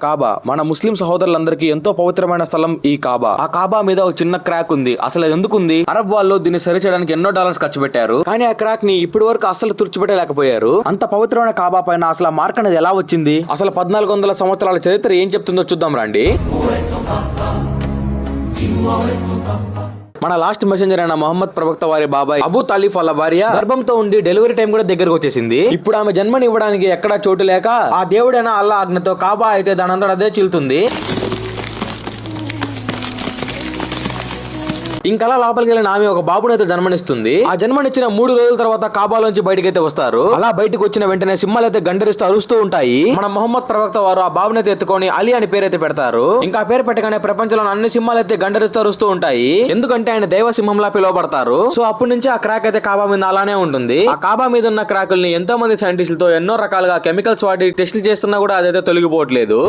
కాబా మన ముస్లిం సహోదరులందరికీ ఎంతో పవిత్రమైన స్థలం ఈ కాబా. ఆ కాబా మీద ఒక చిన్న క్రాక్ ఉంది. అసలు ఎందుకు ఉంది? అరబ్ వాళ్ళు దీన్ని సరి చేయడానికి ఎన్నో డాలర్స్ ఖర్చు పెట్టారు, కానీ ఆ క్రాక్ ని ఇప్పటి వరకు అసలు తుడిచిపెట్టలేకపోయారు. అంత పవిత్రమైన కాబా పైన అసలు ఆ మార్క్ అనేది ఎలా వచ్చింది, అసలు 1400 సంవత్సరాల చరిత్ర ఏం చెప్తుందో చూద్దాం రండి. మన లాస్ట్ మెసెంజర్ అయిన మొహమ్మద్ ప్రవక్త వారి బాబాయ్ అబూ తాలిఫ్ వాళ్ళ భార్య గర్భంతో ఉండి డెలివరీ టైం కూడా దగ్గరకు వచ్చేసింది. ఇప్పుడు ఆమె జన్మని ఇవ్వడానికి ఎక్కడా చోటు లేక ఆ దేవుడైన అల్లా ఆజ్ఞతో కాబా అయితే దానంతట అదే చీలుతుంది. ఇంకలా లోపలికి వెళ్ళిన ఆమె ఒక బాబునైతే జన్మనిస్తుంది. ఆ జన్మనిచ్చిన 3 రోజుల తర్వాత కాబాలోంచి బయటకైతే వస్తారు. అలా బయటకు వచ్చిన వెంటనే సింహాలు అయితే గండరిస్తూ అరుస్తూ ఉంటాయి. మన మొహమ్మద్ ప్రవక్త వారు ఆ బాబునైతే ఎత్తుకొని అలీ అని పేరైతే పెడతారు. ఇంకా పేరు పెట్టగానే ప్రపంచంలో అన్ని సింహాలు అయితే గండరిస్తూ అరుస్తూ ఉంటాయి, ఎందుకంటే ఆయన దైవ సింహంలా పిలువబడతారు. సో అప్పటి నుంచి ఆ క్రాక్ అయితే కాబా మీద అలానే ఉంటుంది. ఆ కాబా మీద ఉన్న క్రాకుల్ని ఎంతో మంది సైంటిస్టులతో ఎన్నో రకాలుగా కెమికల్స్ వాడి టెస్టులు చేస్తున్నా కూడా అదైతే తొలగిపోవట్లేదు.